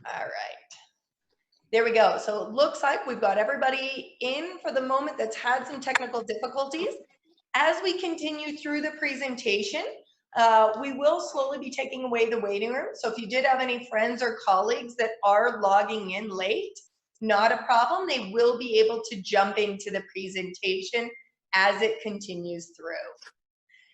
All right. There we go. So it looks like we've got everybody in for the moment that's had some technical difficulties. As we continue through the presentation, we will slowly be taking away the waiting room. So if you did have any friends or colleagues that are logging in late, not a problem. They will be able to jump into the presentation as it continues through.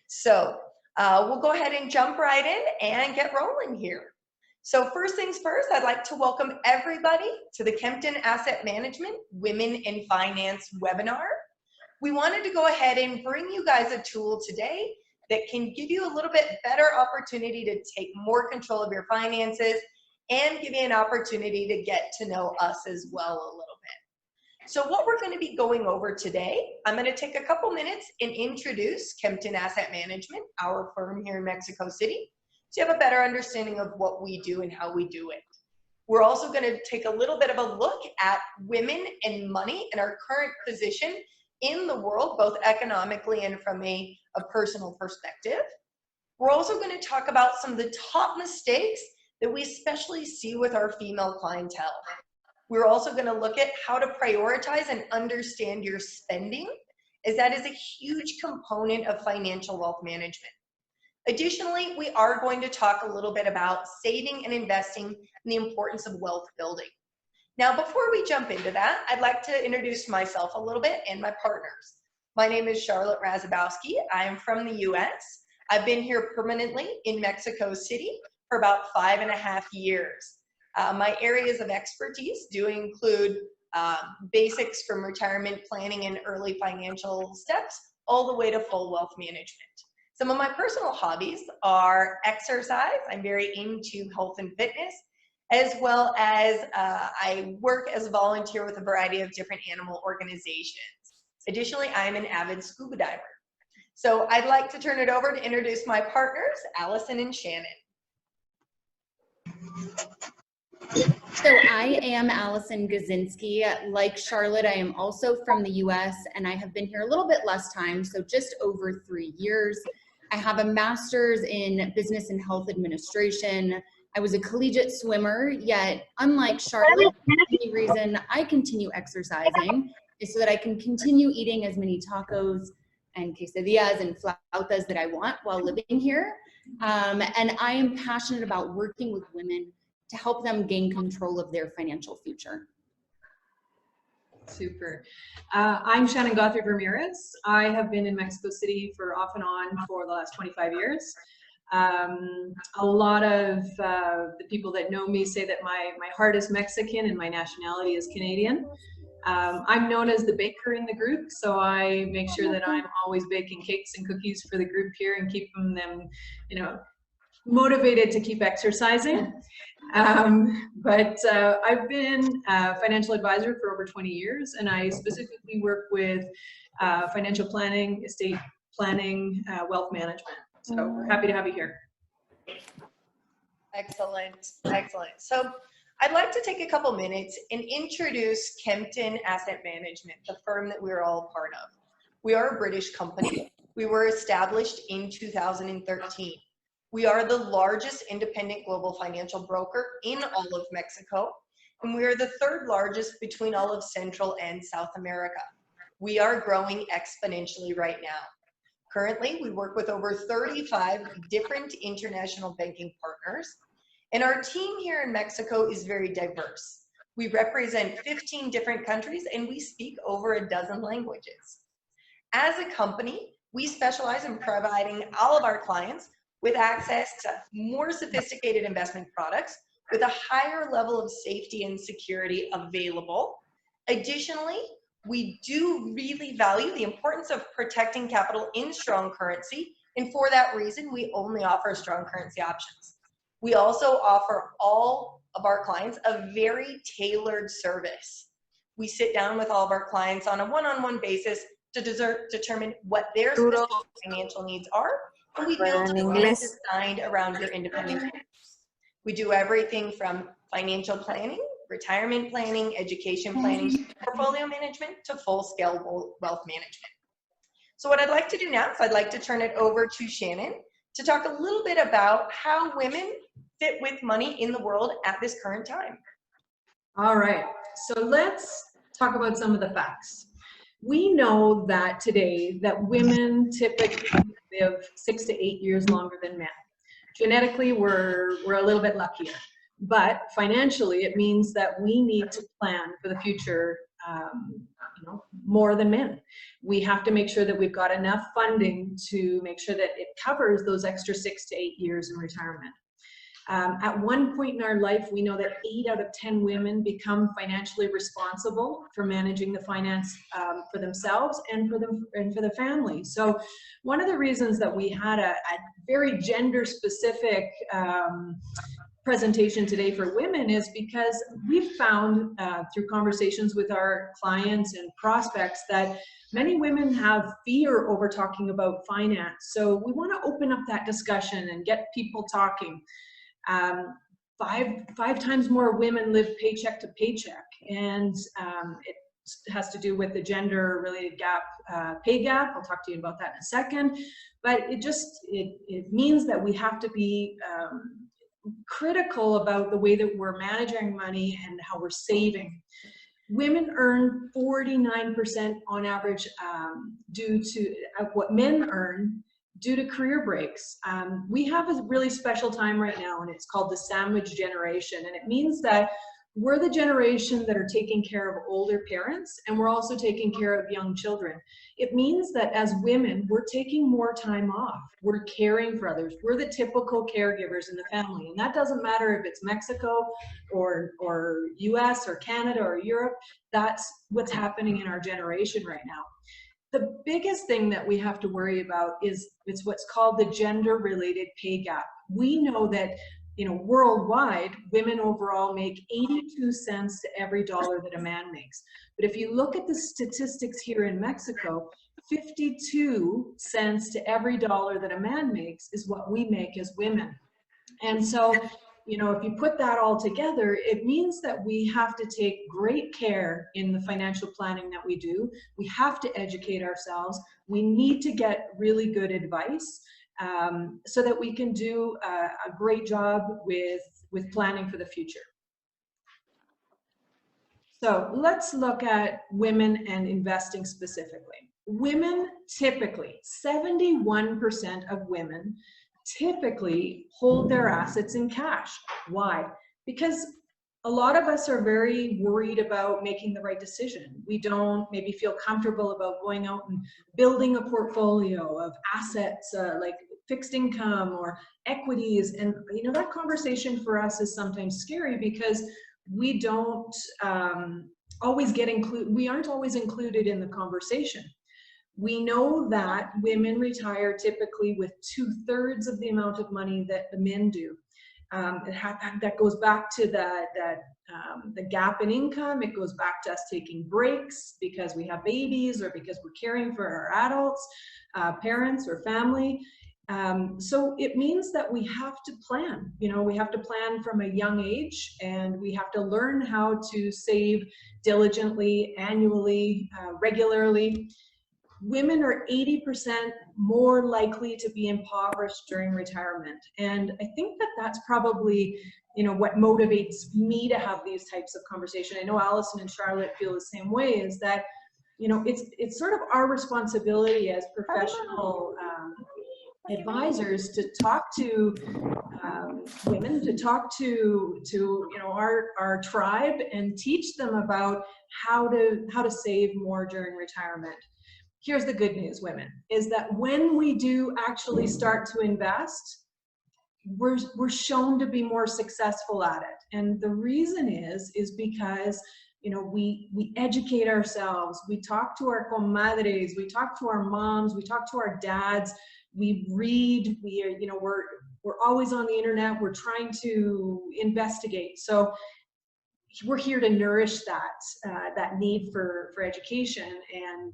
So we'll go ahead and jump right in and get rolling here. So first things first, I'd like to welcome everybody to the Kempton Asset Management Women in Finance webinar. We wanted to go ahead and bring you guys a tool today that can give you a little bit better opportunity to take more control of your finances and give you an opportunity to get to know us as well a little bit. So what we're going to be going over today, I'm going to take a couple minutes and introduce Kempton Asset Management, our firm here in Mexico City, so you have a better understanding of what we do and how we do it. We're also going to take a little bit of a look at women and money and our current position in the world, both economically and from a personal perspective. We're also going to talk about some of the top mistakes that we especially see with our female clientele. We're also going to look at how to prioritize and understand your spending, as that is a huge component of financial wealth management. Additionally, we are going to talk a little bit about saving and investing and the importance of wealth building. Now, before we jump into that, I'd like to introduce myself a little bit and my partners. My name is Charlotte Razabowski. I am from the US. I've been here permanently in Mexico City for about 5.5 years. My areas of expertise do include basics from retirement planning and early financial steps, all the way to full wealth management. Some of my personal hobbies are exercise. I'm very into health and fitness, as well as I work as a volunteer with a variety of different animal organizations. Additionally, I'm an avid scuba diver. So I'd like to turn it over to introduce my partners, Allison and Shannon. So I am Allison Gazinski. Like Charlotte, I am also from the US, and I have been here a little bit less time, so just over 3 years. I have a master's in business and health administration. I was a collegiate swimmer, yet unlike Charlotte, the only reason I continue exercising is so that I can continue eating as many tacos and quesadillas and flautas that I want while living here. And I am passionate about working with women to help them gain control of their financial future. Super. I'm Shannon Guthrie Ramirez. I have been in Mexico City for off and on for the last 25 years. A lot of the people that know me say that my heart is Mexican and my nationality is Canadian. I'm known as the baker in the group, so I make sure that I'm always baking cakes and cookies for the group here and keeping them, you know, motivated to keep exercising. But I've been a financial advisor for over 20 years, and I specifically work with financial planning, estate planning, wealth management. So we're happy to have you here. Excellent, excellent. So I'd like to take a couple minutes and introduce Kempton Asset Management, the firm that we're all part of. We are a British company. We were established in 2013. We are the largest independent global financial broker in all of Mexico, and we are the third largest between all of Central and South America. We are growing exponentially right now. Currently, we work with over 35 different international banking partners, and our team here in Mexico is very diverse. We represent 15 different countries, and we speak over a dozen languages. As a company, we specialize in providing all of our clients with access to more sophisticated investment products with a higher level of safety and security available. Additionally, we do really value the importance of protecting capital in strong currency, and for that reason, we only offer strong currency options. We also offer all of our clients a very tailored service. We sit down with all of our clients on a one-on-one basis to determine what their specific financial needs are, and we build a plan designed around your independent goals. We do everything from financial planning, retirement planning, education planning, portfolio management, to full-scale wealth management. So what I'd like to do now is I'd like to turn it over to Shannon to talk a little bit about how women fit with money in the world at this current time. All right, so let's talk about some of the facts. We know that today that women typically live 6 to 8 years longer than men. Genetically, we're a little bit luckier, but financially, it means that we need to plan for the future, more than men. We have to make sure that we've got enough funding to make sure that it covers those extra 6 to 8 years in retirement. At one point in our life, we know that 8 out of 10 women become financially responsible for managing the finance for themselves and for the family. So one of the reasons that we had a very gender-specific presentation today for women is because we've found through conversations with our clients and prospects that many women have fear over talking about finance. So we want to open up that discussion and get people talking. Five times more women live paycheck to paycheck, and it has to do with the gender-related pay gap. I'll talk to you about that in a second. But it means that we have to be critical about the way that we're managing money and how we're saving. Women earn 49% on average due to what men earn due to career breaks. We have a really special time right now, and it's called the sandwich generation. And it means that we're the generation that are taking care of older parents, and we're also taking care of young children. It means that as women, we're taking more time off. We're caring for others. We're the typical caregivers in the family. And that doesn't matter if it's Mexico or US or Canada or Europe. That's what's happening in our generation right now. The biggest thing that we have to worry about is it's what's called the gender-related pay gap. We know that, worldwide, women overall make 82 cents to every dollar that a man makes. But if you look at the statistics here in Mexico, 52 cents to every dollar that a man makes is what we make as women. And so, if you put that all together, it means that we have to take great care in the financial planning that we do. We have to educate ourselves. We need to get really good advice so that we can do a great job with planning for the future. So let's look at women and investing specifically. Women typically, 71% of women typically hold their assets in cash. Why? Because a lot of us are very worried about making the right decision. We don't maybe feel comfortable about going out and building a portfolio of assets like fixed income or equities. And that conversation for us is sometimes scary because we don't always we aren't always included in the conversation. We know that women retire typically with 2/3 of the amount of money that the men do. That goes back to the gap in income. It goes back to us taking breaks because we have babies or because we're caring for our adults, parents or family. So it means that we have to plan. We have to plan from a young age, and we have to learn how to save diligently, annually, regularly. Women are 80% more likely to be impoverished during retirement. And I think that that's probably, what motivates me to have these types of conversations. I know Allison and Charlotte feel the same way, is that, it's sort of our responsibility as professional advisors to talk to women, to talk to our tribe and teach them about how to save more during retirement. Here's the good news, women, is that when we do actually start to invest, we're shown to be more successful at it. And the reason is because we educate ourselves, we talk to our comadres, we talk to our moms, we talk to our dads, we read, we're always on the internet, we're trying to investigate. So we're here to nourish that need for education. And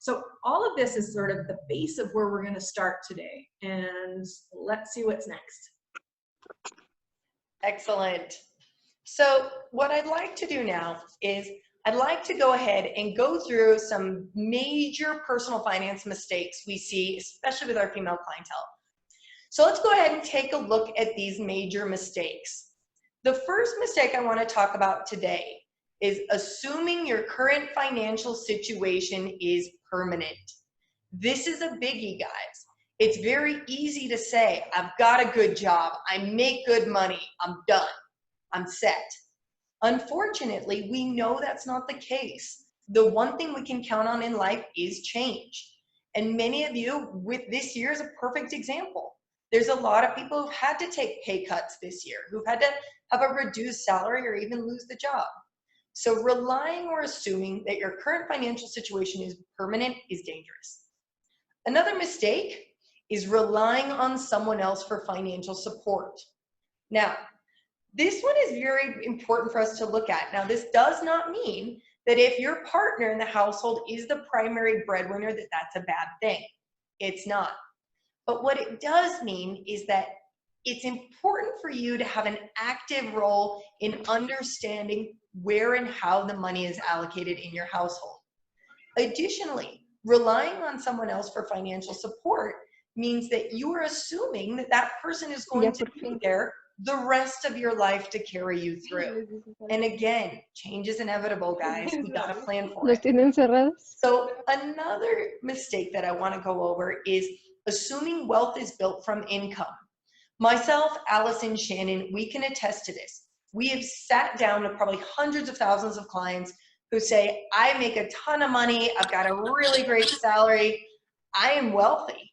so all of this is sort of the base of where we're going to start today. And let's see what's next. Excellent. So what I'd like to do now is I'd like to go ahead and go through some major personal finance mistakes we see, especially with our female clientele. So let's go ahead and take a look at these major mistakes. The first mistake I want to talk about today is assuming your current financial situation is permanent. This is a biggie, guys. It's very easy to say, I've got a good job, I make good money, I'm done, I'm set. Unfortunately, we know that's not the case. The one thing we can count on in life is change. And many of you, with this year is a perfect example. There's a lot of people who've had to take pay cuts this year, who've had to have a reduced salary or even lose the job. So relying or assuming that your current financial situation is permanent is dangerous. Another mistake is relying on someone else for financial support. Now, this one is very important for us to look at. Now, this does not mean that if your partner in the household is the primary breadwinner, that that's a bad thing. It's not. But what it does mean is that it's important for you to have an active role in understanding where and how the money is allocated in your household. Additionally, relying on someone else for financial support means that you are assuming that that person is going to be there the rest of your life to carry you through. And again, change is inevitable, guys. We got to plan for it. So another mistake that I want to go over is assuming wealth is built from income. Myself, Allison, Shannon, we can attest to this. We have sat down with probably hundreds of thousands of clients who say, I make a ton of money, I've got a really great salary, I am wealthy.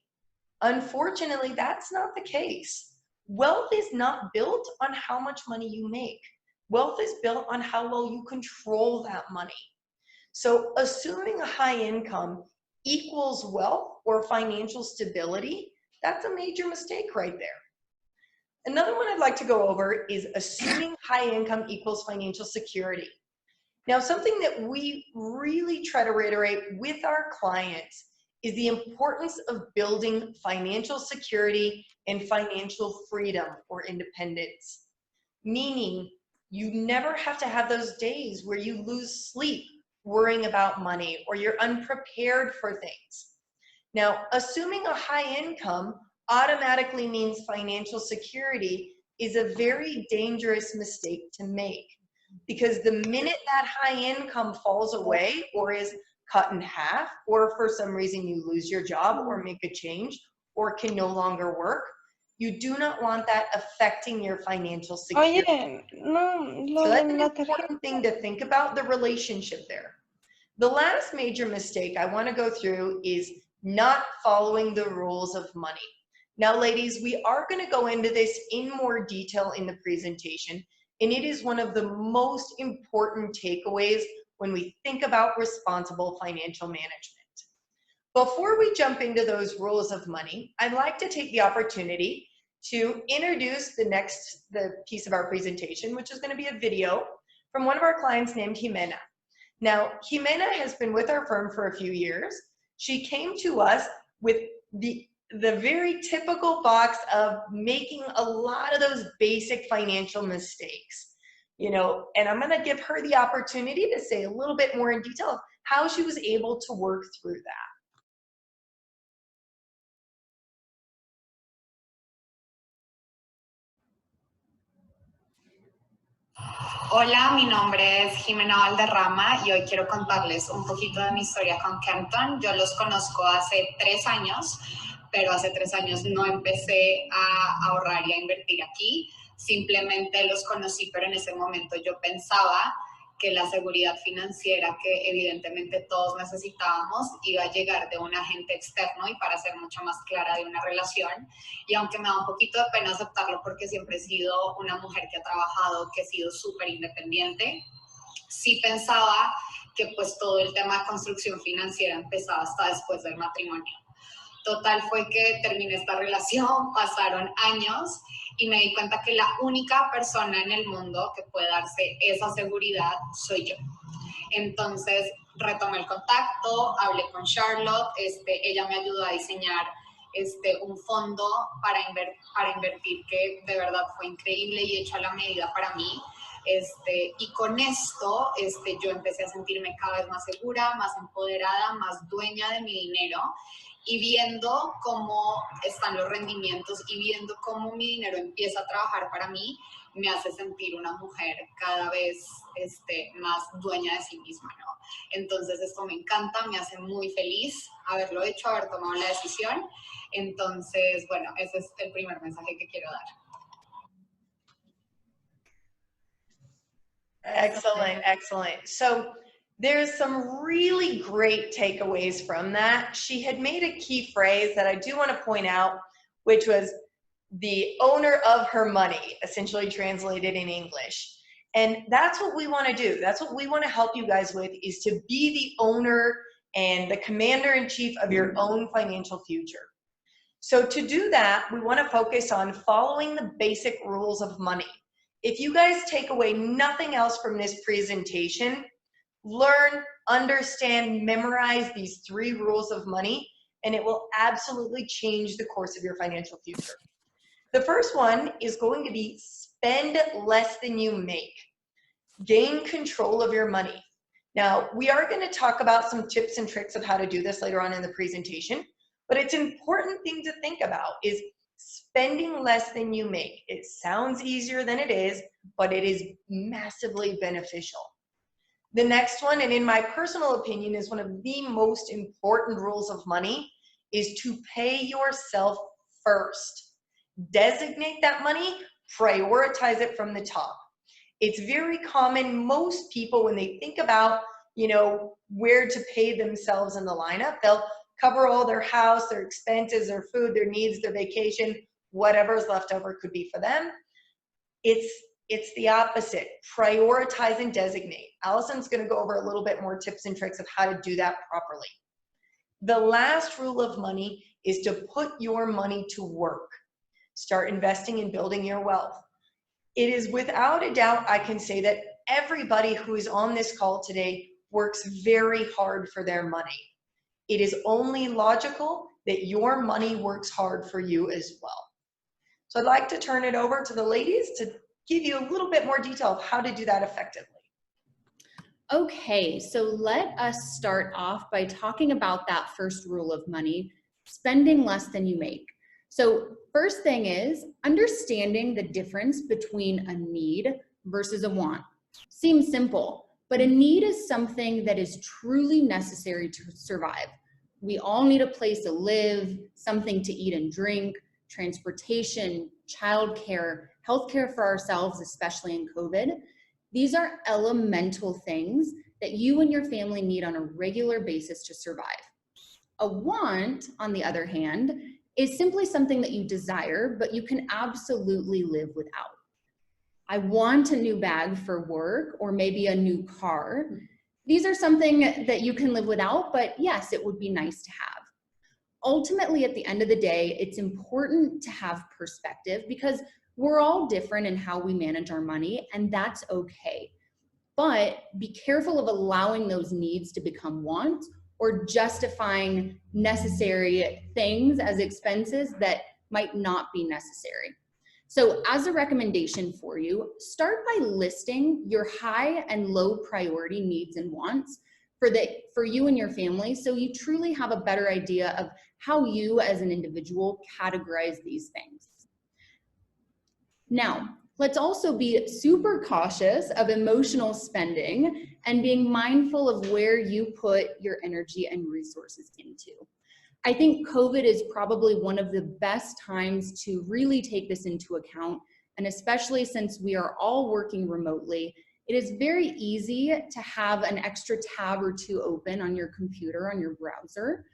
Unfortunately, that's not the case. Wealth is not built on how much money you make. Wealth is built on how well you control that money. So assuming a high income equals wealth or financial stability, that's a major mistake right there. Another one I'd like to go over is assuming high income equals financial security. Now, something that we really try to reiterate with our clients is the importance of building financial security and financial freedom or independence. Meaning, you never have to have those days where you lose sleep worrying about money or you're unprepared for things. Now, assuming a high income automatically means financial security is a very dangerous mistake to make, because the minute that high income falls away or is cut in half, or for some reason you lose your job or make a change or can no longer work, you do not want that affecting your financial security. So that's an important thing to think about, the relationship there. The last major mistake I want to go through is not following the rules of money. Now, ladies, we are going to go into this in more detail in the presentation, and it is one of the most important takeaways when we think about responsible financial management. Before we jump into those rules of money, I'd like to take the opportunity to introduce the piece of our presentation, which is going to be a video from one of our clients named Jimena. Now, Jimena has been with our firm for a few years. She came to us with the very typical box of making a lot of those basic financial mistakes, you know, and I'm going to give her the opportunity to say a little bit more in detail of how she was able to work through that. Hola, mi nombre es Jimena Valderrama y hoy quiero contarles un poquito de mi historia con Kempton. Yo los conozco hace 3 años, pero hace 3 años no empecé a ahorrar y a invertir aquí. Simplemente los conocí, pero en ese momento yo pensaba que la seguridad financiera que evidentemente todos necesitábamos iba a llegar de un agente externo y para ser mucho más clara de una relación. Y aunque me da un poquito de pena aceptarlo porque siempre he sido una mujer que ha trabajado, que he sido súper independiente, sí pensaba que pues todo el tema de construcción financiera empezaba hasta después del matrimonio. Total fue que terminé esta relación, pasaron años y me di cuenta que la única persona en el mundo que puede darse esa seguridad soy yo. Entonces retomé el contacto, hablé con Charlotte, ella me ayudó a diseñar un fondo para invertir que de verdad fue increíble y hecho a la medida para mí. Y con esto yo empecé a sentirme cada vez más segura, más empoderada, más dueña de mi dinero. y viendo cómo están los rendimientos y viendo cómo mi dinero empieza a trabajar para mí, me hace sentir una mujer cada vez más dueña de sí misma, ¿no? Entonces esto me encanta, me hace muy feliz haberlo hecho, haber tomado la decisión. Entonces, bueno, ese es el primer mensaje que quiero dar. Excellent, excellent. So there's some really great takeaways from that. She had made a key phrase that I do want to point out, which was the owner of her money, essentially translated in English. And that's what we want to do. That's what we want to help you guys with, is to be the owner and the commander-in-chief of your own financial future. So to do that, we want to focus on following the basic rules of money. If you guys take away nothing else from this presentation, learn, understand, memorize these 3 rules of money, and it will absolutely change the course of your financial future. The first one is going to be spend less than you make. Gain control of your money. Now, we are going to talk about some tips and tricks of how to do this later on in the presentation, but it's an important thing to think about is spending less than you make. It sounds easier than it is, but it is massively beneficial. The next one, and in my personal opinion, is one of the most important rules of money, is to pay yourself first. Designate that money, prioritize it from the top. It's very common, most people, when they think about, where to pay themselves in the lineup, they'll cover all their house, their expenses, their food, their needs, their vacation, whatever's left over could be for them. It's the opposite. Prioritize and designate. Allison's going to go over a little bit more tips and tricks of how to do that properly. The last rule of money is to put your money to work. Start investing and building your wealth. It is without a doubt, I can say that everybody who is on this call today works very hard for their money. It is only logical that your money works hard for you as well. So I'd like to turn it over to the ladies to give you a little bit more detail of how to do that effectively. Okay, so let us start off by talking about that first rule of money, spending less than you make. So first thing is understanding the difference between a need versus a want. Seems simple, but a need is something that is truly necessary to survive. We all need a place to live, something to eat and drink, transportation, childcare, healthcare for ourselves, especially in COVID. These are elemental things that you and your family need on a regular basis to survive. A want, on the other hand, is simply something that you desire, but you can absolutely live without. I want a new bag for work or maybe a new car. These are something that you can live without, but yes, it would be nice to have. Ultimately, at the end of the day, it's important to have perspective because we're all different in how we manage our money, and that's okay. But be careful of allowing those needs to become wants or justifying necessary things as expenses that might not be necessary. So as a recommendation for you, start by listing your high and low priority needs and wants for you and your family, so you truly have a better idea of how you as an individual categorize these things. Now, let's also be super cautious of emotional spending and being mindful of where you put your energy and resources into. I think COVID is probably one of the best times to really take this into account, and especially since we are all working remotely, it is very easy to have an extra tab or two open on your computer, on your browser,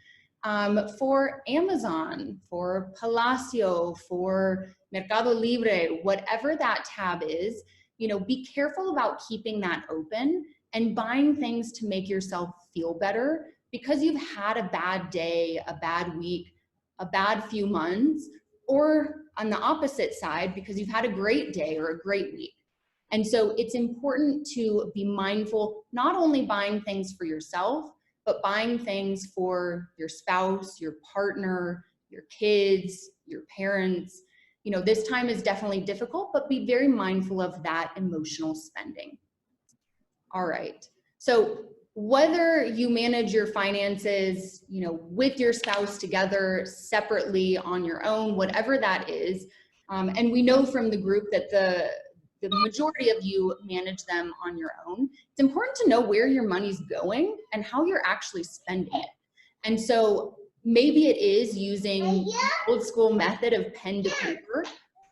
for Amazon, for Palacio, for Mercado Libre, whatever that tab is. Be careful about keeping that open and buying things to make yourself feel better because you've had a bad day, a bad week, a bad few months, or on the opposite side, because you've had a great day or a great week. And so it's important to be mindful, not only buying things for yourself, but buying things for your spouse, your partner, your kids, your parents. This time is definitely difficult, but be very mindful of that emotional spending. All right. So whether you manage your finances, you know, with your spouse together, separately, on your own, whatever that is, and we know from the group that the majority of you manage them on your own, it's important to know where your money's going and how you're actually spending it. And so maybe it is using the old school method of pen to paper,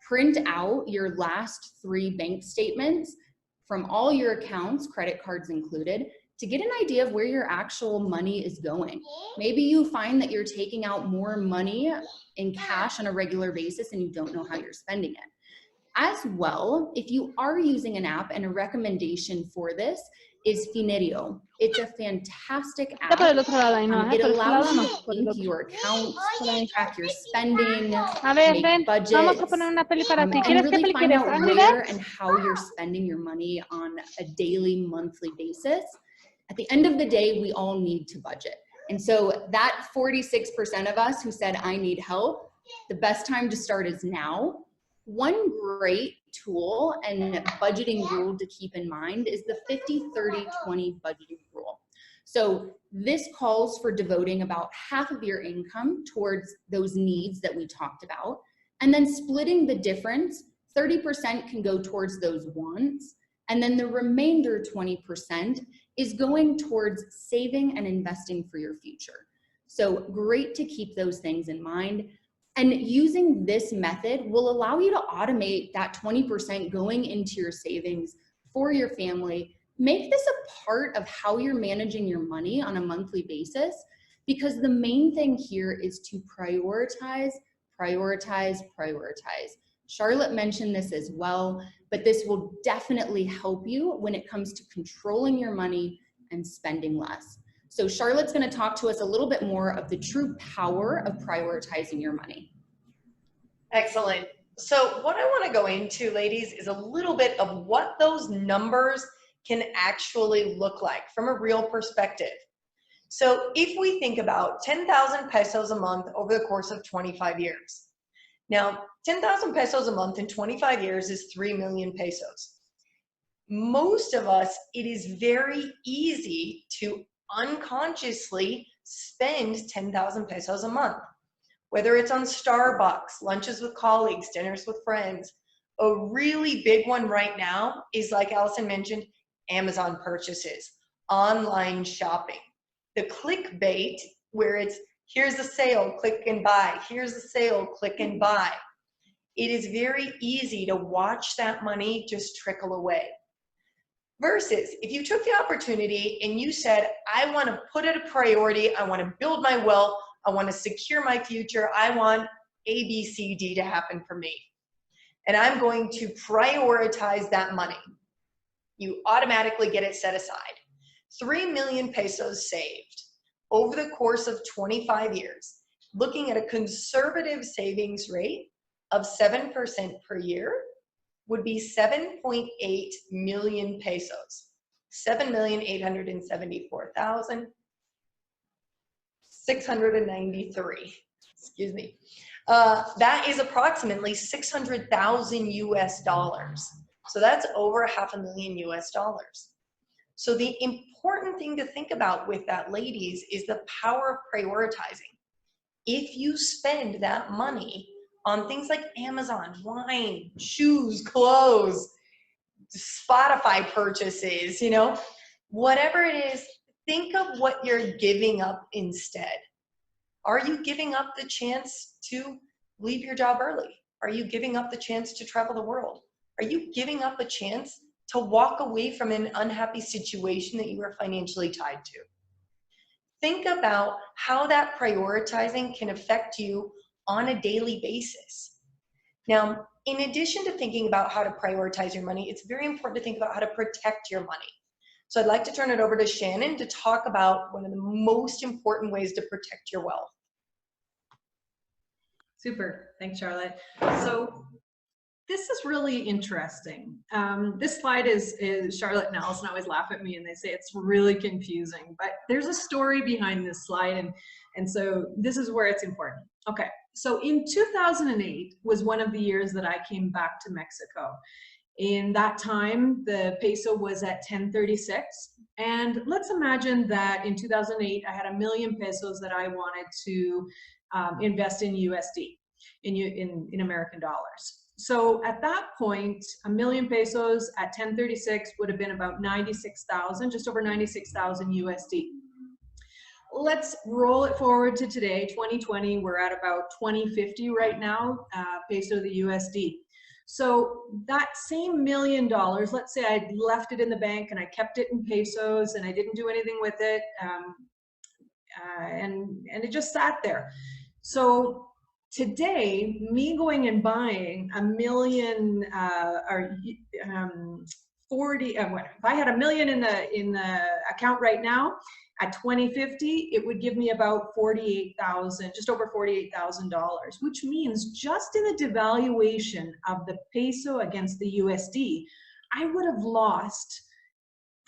print out your last 3 bank statements from all your accounts, credit cards included, to get an idea of where your actual money is going. Maybe you find that you're taking out more money in cash on a regular basis and you don't know how you're spending it. As well, if you are using an app, and a recommendation for this is Finerio. It's a fantastic app. It allows you to link your accounts, track your spending, make budgets, and really find out where and how you're spending your money on a daily, monthly basis. At the end of the day, we all need to budget. And so that 46% of us who said, I need help, the best time to start is now. One great tool and budgeting rule to keep in mind is the 50-30-20 budgeting rule. So this calls for devoting about half of your income towards those needs that we talked about, and then splitting the difference. 30% can go towards those wants, and then the remainder 20% is going towards saving and investing for your future. So great to keep those things in mind. And using this method will allow you to automate that 20% going into your savings for your family. Make this a part of how you're managing your money on a monthly basis, because the main thing here is to prioritize, prioritize, prioritize. Charlotte mentioned this as well, but this will definitely help you when it comes to controlling your money and spending less. So Charlotte's going to talk to us a little bit more of the true power of prioritizing your money. Excellent. So what I want to go into, ladies, is a little bit of what those numbers can actually look like from a real perspective. So if we think about 10,000 pesos a month over the course of 25 years. Now, 10,000 pesos a month in 25 years is 3 million pesos. Most of us, it is very easy to unconsciously spend 10,000 pesos a month, whether it's on Starbucks, lunches with colleagues, dinners with friends. A really big one right now is, like Allison mentioned, Amazon purchases, online shopping. The clickbait, where it's, here's a sale, click and buy. Here's a sale, click and buy. It is very easy to watch that money just trickle away. Versus if you took the opportunity and you said, I want to put it a priority, I want to build my wealth, I want to secure my future, I want A, B, C, D to happen for me. And I'm going to prioritize that money. You automatically get it set aside. 3 million pesos saved over the course of 25 years, looking at a conservative savings rate of 7% per year, would be 7.8 million pesos, 7,874,693. Excuse me. That is approximately 600,000 US dollars. So that's over $500,000 US dollars. So the important thing to think about with that, ladies, is the power of prioritizing. If you spend that money on things like Amazon, wine, shoes, clothes, Spotify purchases, you know, whatever it is, think of what you're giving up instead. Are you giving up the chance to leave your job early? Are you giving up the chance to travel the world? Are you giving up a chance to walk away from an unhappy situation that you are financially tied to? Think about how that prioritizing can affect you on a daily basis. Now, in addition to thinking about how to prioritize your money, it's very important to think about how to protect your money. So I'd like to turn it over to Shannon to talk about one of the most important ways to protect your wealth. Super, thanks, Charlotte. So this is really interesting. This slide is Charlotte and Allison always laugh at me and they say it's really confusing, but there's a story behind this slide, and so this is where it's important. Okay, so in 2008 was one of the years that I came back to Mexico. In that time, the peso was at 10.36, And let's imagine that in 2008, I had $1 million pesos that I wanted to invest in USD, in American dollars. So at that point, $1 million pesos at 1036 would have been about 96,000, just over 96,000 USD. Let's roll it forward to today, 2020. We're at about 2050 right now, peso to the USD. So that same $1 million, let's say I left it in the bank and I kept it in pesos and I didn't do anything with it, and it just sat there. So today, me going and buying $1 million, if I had $1 million in the account right now, at 2050, it would give me about 48,000, just over $48,000, which means just in the devaluation of the peso against the USD, I would have lost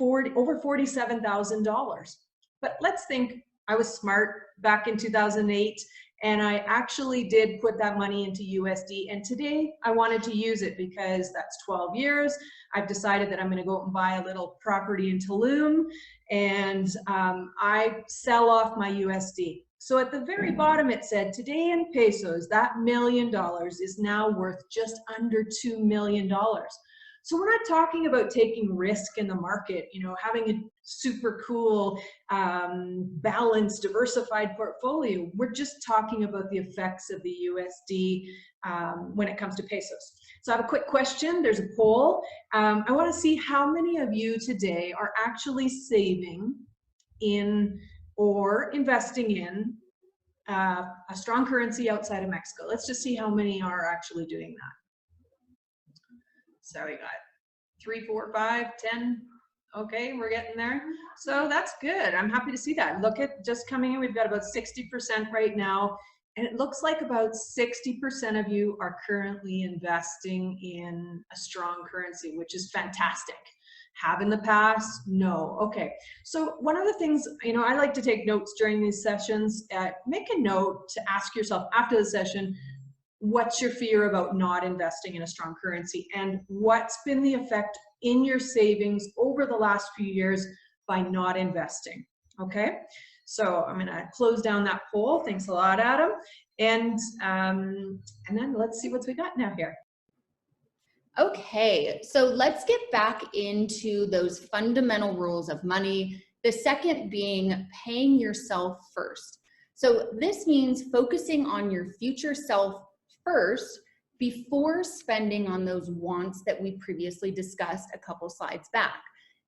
over $47,000. But let's think I was smart back in 2008, and I actually did put that money into USD. And today I wanted to use it because that's 12 years. I've decided that I'm going to go out and buy a little property in Tulum, and I sell off my USD. So at the very bottom it said, today in pesos, that $1 million is now worth just under $2 million. So we're not talking about taking risk in the market, you know, having a super cool, balanced, diversified portfolio. We're just talking about the effects of the USD when it comes to pesos. So I have a quick question. There's a poll. I want to see how many of you today are actually saving in or investing in a strong currency outside of Mexico. Let's just see how many are actually doing that. So we got 3, 4, 5, 10. Okay, we're getting there. So that's good. I'm happy to see that. Look at just coming in. We've got about 60% right now. And it looks like about 60% of you are currently investing in a strong currency, which is fantastic. Have in the past? No. Okay. So one of the things, you know, I like to take notes during these sessions. Make a note to ask yourself after the session, what's your fear about not investing in a strong currency, and what's been the effect in your savings over the last few years by not investing? Okay, so I'm gonna close down that poll. Thanks a lot, Adam. And then let's see what we got now here. Okay, so let's get back into those fundamental rules of money. The second being paying yourself first. So this means focusing on your future self first before spending on those wants that we previously discussed a couple slides back.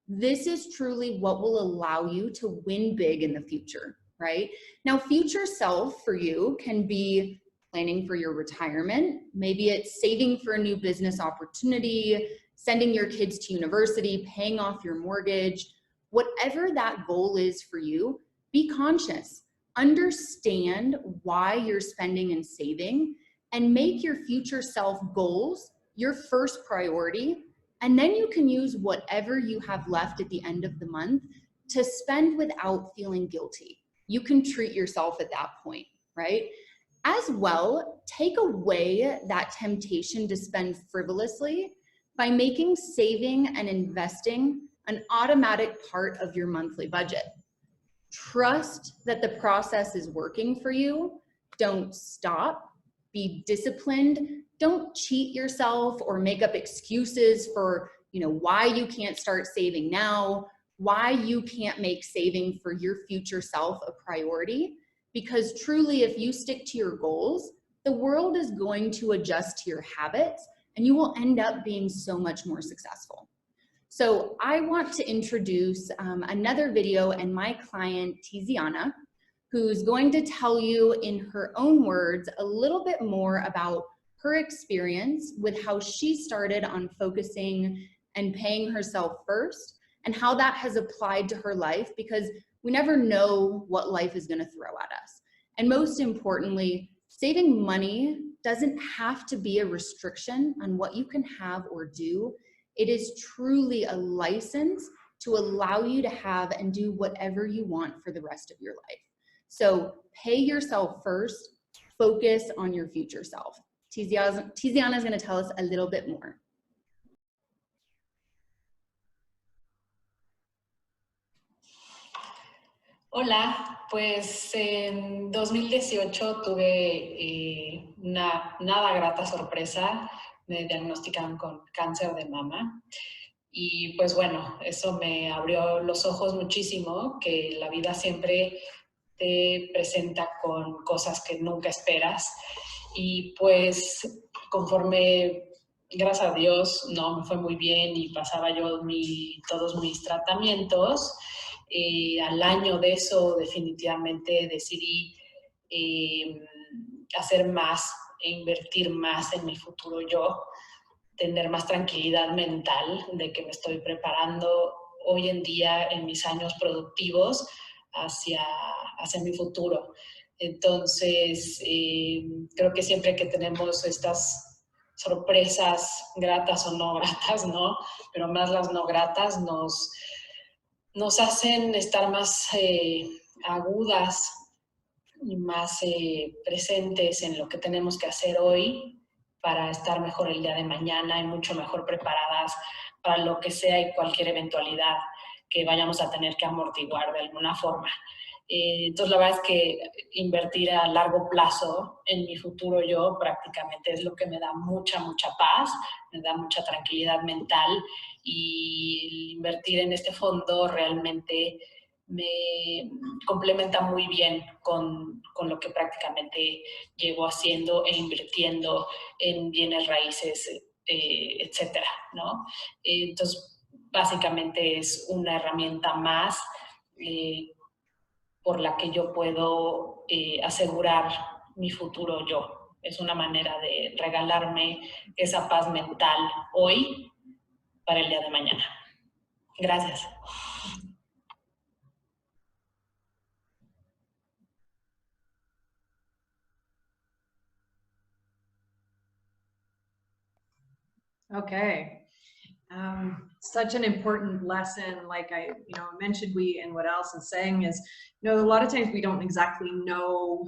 This is truly what will allow you to win big in the future, right? Now, future self for you can be planning for your retirement. Maybe it's saving for a new business opportunity, sending your kids to university, paying off your mortgage. Whatever that goal is for you, be conscious. Understand why you're spending and saving, and make your future self goals your first priority. And then you can use whatever you have left at the end of the month to spend without feeling guilty. You can treat yourself at that point, right? As well, take away that temptation to spend frivolously by making saving and investing an automatic part of your monthly budget. Trust that the process is working for you. Don't stop. Be disciplined. Don't cheat yourself or make up excuses for, why you can't start saving now, why you can't make saving for your future self a priority. Because truly, if you stick to your goals, the world is going to adjust to your habits and you will end up being so much more successful. So I want to introduce another video and my client, Tiziana, who's going to tell you in her own words a little bit more about her experience with how she started on focusing and paying herself first and how that has applied to her life, because we never know what life is going to throw at us. And most importantly, saving money doesn't have to be a restriction on what you can have or do. It is truly a license to allow you to have and do whatever you want for the rest of your life. So pay yourself first, focus on your future self. Tiziana is going to tell us a little bit more. Hola, pues en 2018 tuve una nada grata sorpresa. Me diagnosticaron con cáncer de mama y pues bueno, eso me abrió los ojos muchísimo, que la vida siempre te presenta con cosas que nunca esperas y pues conforme, gracias a Dios, no me fue muy bien y pasaba yo todos mis tratamientos. Al año de eso definitivamente decidí eh, hacer más e invertir más en mi futuro yo, tener más tranquilidad mental de que me estoy preparando hoy en día en mis años productivos hacia mi futuro. Entonces, creo que siempre que tenemos estas sorpresas, gratas o no gratas, ¿no? Pero más las no gratas nos hacen estar más agudas y más presentes en lo que tenemos que hacer hoy para estar mejor el día de mañana y mucho mejor preparadas para lo que sea y cualquier eventualidad que vayamos a tener que amortiguar de alguna forma. Entonces, la verdad es que invertir a largo plazo en mi futuro yo prácticamente es lo que me da mucha paz, me da mucha tranquilidad mental, y invertir en este fondo realmente me complementa muy bien con lo que prácticamente llevo haciendo e invirtiendo en bienes raíces, etcétera, ¿no? Entonces, básicamente es una herramienta más por la que yo puedo asegurar mi futuro yo. Es una manera de regalarme esa paz mental hoy para el día de mañana. Gracias. Okay. Such an important lesson. Like I mentioned, and what Allison's saying is, a lot of times we don't exactly know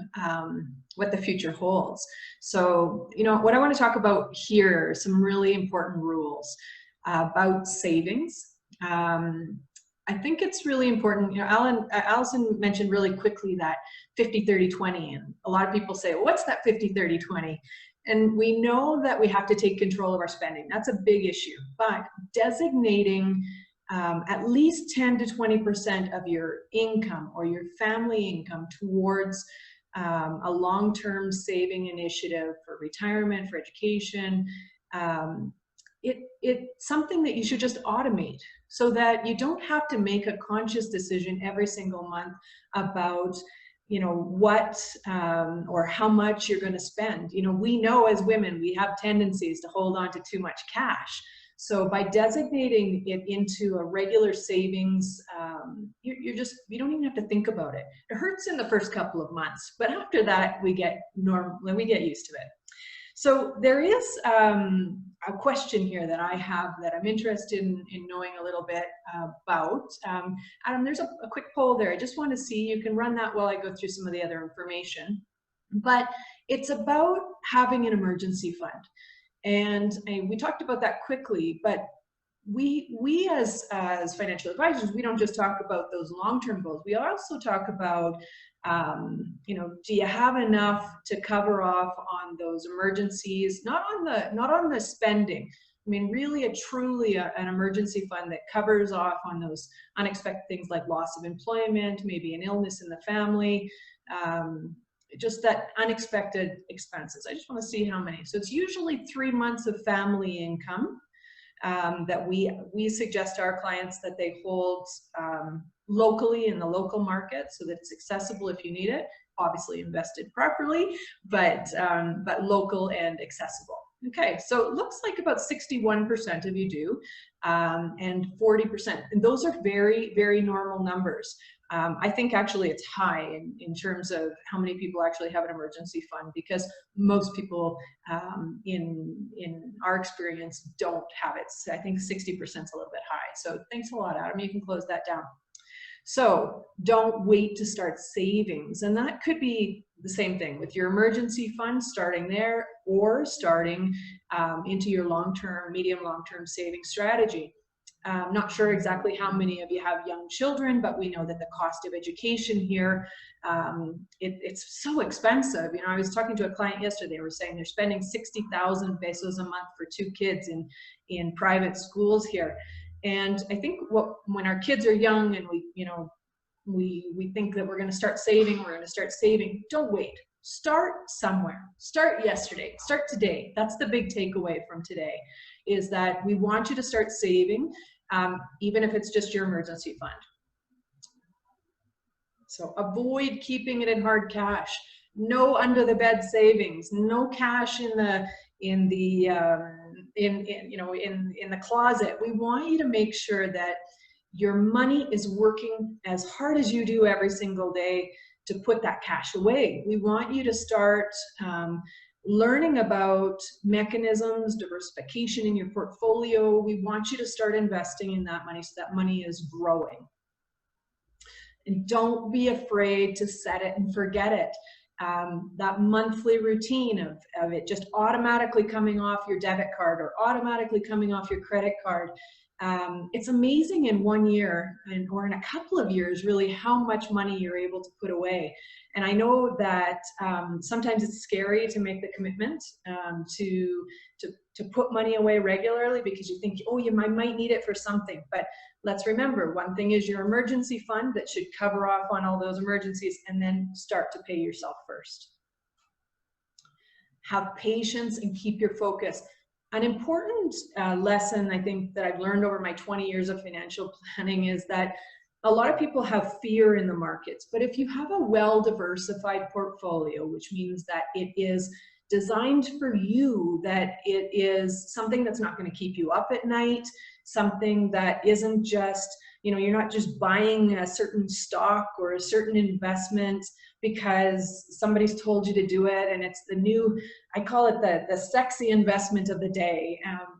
what the future holds. So, what I want to talk about here are some really important rules about savings. I think it's really important. Allison mentioned really quickly that 50-30-20, and a lot of people say, well, what's that 50-30-20? And we know that we have to take control of our spending. That's a big issue. But designating at least 10 to 20% of your income or your family income towards a long-term saving initiative for retirement, for education, it's something that you should just automate so that you don't have to make a conscious decision every single month about what or how much you're going to spend. We know as women, we have tendencies to hold on to too much cash. So by designating it into a regular savings, you don't even have to think about it. It hurts in the first couple of months, but after that, we get used to it. So there is a question here that I have that I'm interested in knowing a little bit about. Adam, there's a quick poll there. I just want to see, you can run that while I go through some of the other information. But it's about having an emergency fund. And we talked about that quickly, but we as financial advisors, we don't just talk about those long-term goals. We also talk about, do you have enough to cover off on those emergencies? Not on the spending. I mean, really, truly an emergency fund that covers off on those unexpected things like loss of employment, maybe an illness in the family, just that unexpected expenses. I just want to see how many. So it's usually 3 months of family income that we suggest to our clients that they hold locally in the local market so that it's accessible if you need it, obviously invested properly, but local and accessible. Okay, so it looks like about 61% of you do, and 40%, and those are very, very normal numbers. I think actually it's high in terms of how many people actually have an emergency fund, because most people in our experience don't have it. So I think 60% is a little bit high. So thanks a lot, Adam. You can close that down. So don't wait to start savings. And that could be the same thing with your emergency fund, starting there, or starting into your long-term, medium long-term saving strategy. Not sure exactly how many of you have young children, but we know that the cost of education here, it's so expensive. You know, I was talking to a client yesterday, they were saying they're spending 60,000 pesos a month for 2 kids in private schools here. And I think when our kids are young and we think that we're going to start saving, don't wait. Start somewhere. Start yesterday. Start today. That's the big takeaway from today, is that we want you to start saving, even if it's just your emergency fund. So avoid keeping it in hard cash. No under the bed savings. No cash in the closet. We want you to make sure that your money is working as hard as you do every single day to put that cash away. We want you to start learning about mechanisms, diversification in your portfolio. We want you to start investing in that money so that money is growing. And don't be afraid to set it and forget it. That monthly routine of it just automatically coming off your debit card or automatically coming off your credit card. It's amazing in 1 year or in a couple of years, really, how much money you're able to put away. And I know that sometimes it's scary to make the commitment to put money away regularly, because you think, oh, you might need it for something. But let's remember, one thing is your emergency fund that should cover off on all those emergencies, and then start to pay yourself first. Have patience and keep your focus. An important lesson, I think, that I've learned over my 20 years of financial planning is that a lot of people have fear in the markets. But if you have a well-diversified portfolio, which means that it is designed for you, that it is something that's not going to keep you up at night, something that isn't just, you're not just buying a certain stock or a certain investment because somebody's told you to do it and it's the new, I call it the sexy investment of the day.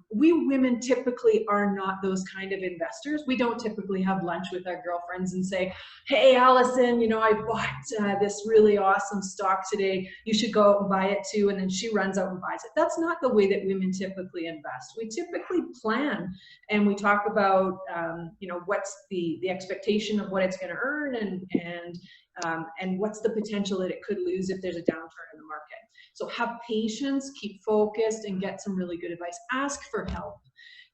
We women typically are not those kind of investors. We don't typically have lunch with our girlfriends and say, hey, Allison, I bought this really awesome stock today. You should go out and buy it too. And then she runs out and buys it. That's not the way that women typically invest. We typically plan and we talk about, what's the expectation of what it's going to earn and what's the potential that it could lose if there's a downturn in the market. So have patience, keep focused, and get some really good advice. Ask for help.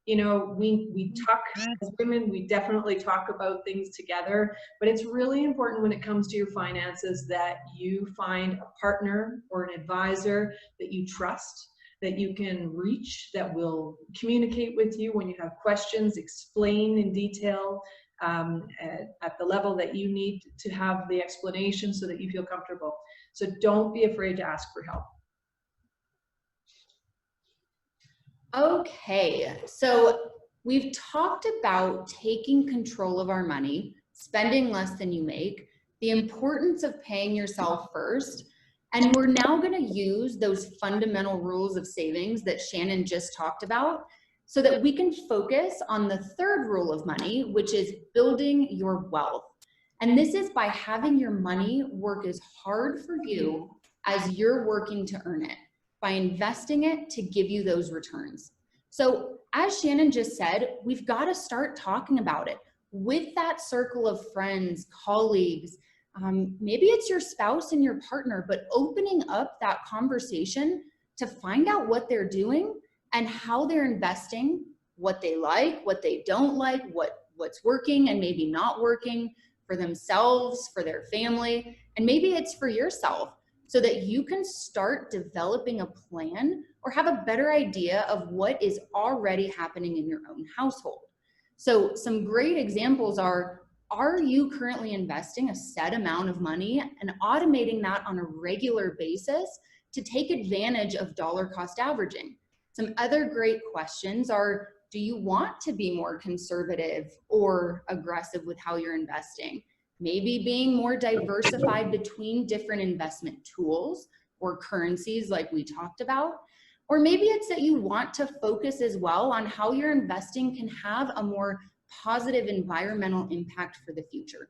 We talk as women, we definitely talk about things together, but it's really important when it comes to your finances that you find a partner or an advisor that you trust, that you can reach, that will communicate with you when you have questions, explain in detail at the level that you need to have the explanation so that you feel comfortable. So don't be afraid to ask for help. Okay, so we've talked about taking control of our money, spending less than you make, the importance of paying yourself first, and we're now going to use those fundamental rules of savings that Shannon just talked about so that we can focus on the third rule of money, which is building your wealth. And this is by having your money work as hard for you as you're working to earn it, by investing it to give you those returns. So as Shannon just said, we've got to start talking about it with that circle of friends, colleagues, maybe it's your spouse and your partner, but opening up that conversation to find out what they're doing and how they're investing, what they like, what they don't like, what's working and maybe not working for themselves, for their family, and maybe it's for yourself, so that you can start developing a plan or have a better idea of what is already happening in your own household. So some great examples are you currently investing a set amount of money and automating that on a regular basis to take advantage of dollar cost averaging? Some other great questions are, do you want to be more conservative or aggressive with how you're investing? Maybe being more diversified between different investment tools or currencies like we talked about. Or maybe it's that you want to focus as well on how your investing can have a more positive environmental impact for the future.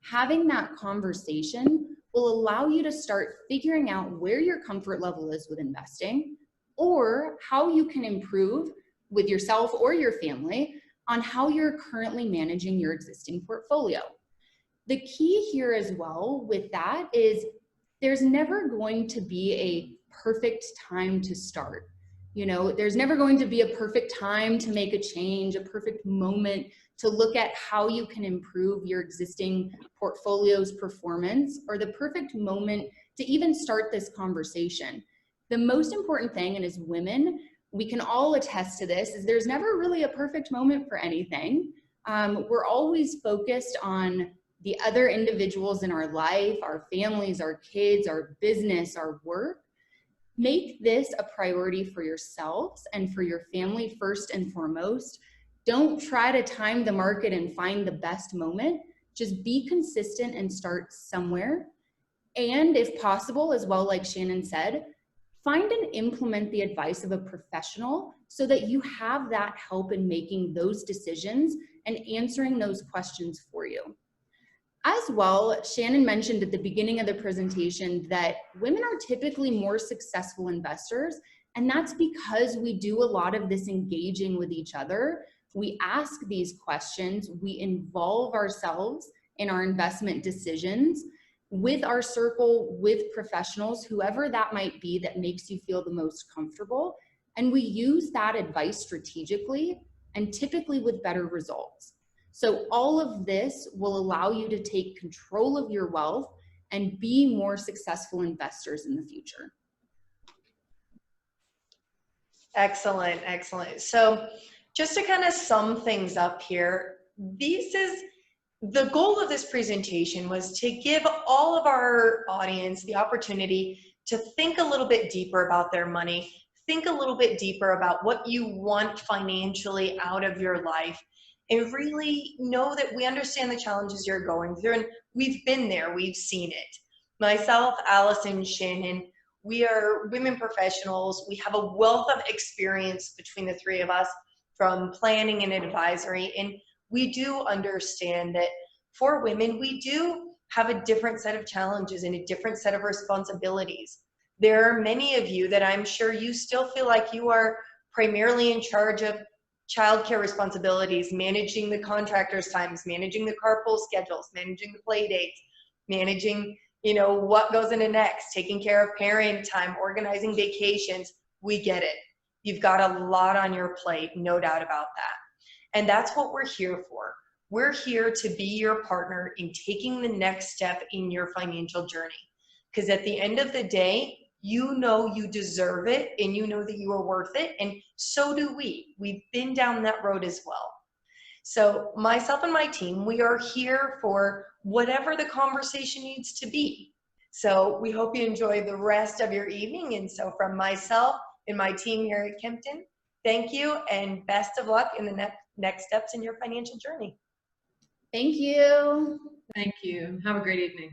Having that conversation will allow you to start figuring out where your comfort level is with investing, or how you can improve with yourself or your family on how you're currently managing your existing portfolio. The key here as well with that is there's never going to be a perfect time to start. You know, there's never going to be a perfect time to make a change, a perfect moment to look at how you can improve your existing portfolio's performance, or the perfect moment to even start this conversation. The most important thing, and as women, we can all attest to this, is there's never really a perfect moment for anything. We're always focused on the other individuals in our life, our families, our kids, our business, our work. Make this a priority for yourselves and for your family first and foremost. Don't try to time the market and find the best moment. Just be consistent and start somewhere. And if possible, as well, like Shannon said, find and implement the advice of a professional so that you have that help in making those decisions and answering those questions for you. As well, Shannon mentioned at the beginning of the presentation that women are typically more successful investors, and that's because we do a lot of this engaging with each other. We ask these questions, we involve ourselves in our investment decisions with our circle, with professionals, whoever that might be that makes you feel the most comfortable, and we use that advice strategically and typically with better results. So all of this will allow you to take control of your wealth and be more successful investors in the future. Excellent, excellent. So just to kind of sum things up here, the goal of this presentation was to give all of our audience the opportunity to think a little bit deeper about their money, think a little bit deeper about what you want financially out of your life, and really know that we understand the challenges you're going through, and we've been there, we've seen it. Myself, Allison, Shannon, we are women professionals. We have a wealth of experience between the three of us from planning and advisory, and we do understand that for women, we do have a different set of challenges and a different set of responsibilities. There are many of you that I'm sure you still feel like you are primarily in charge of childcare responsibilities, managing the contractors' times, managing the carpool schedules, managing the play dates, managing, you know, what goes into next, taking care of parent time, organizing vacations. We get it. You've got a lot on your plate, no doubt about that. And that's what we're here for. We're here to be your partner in taking the next step in your financial journey. Because at the end of the day, you know you deserve it, and you know that you are worth it, and so do we. We've been down that road as well. So myself and my team, we are here for whatever the conversation needs to be. So we hope you enjoy the rest of your evening. And so from myself and my team here at Kempton, thank you and best of luck in the next steps in your financial journey. Thank you. Thank you. Have a great evening.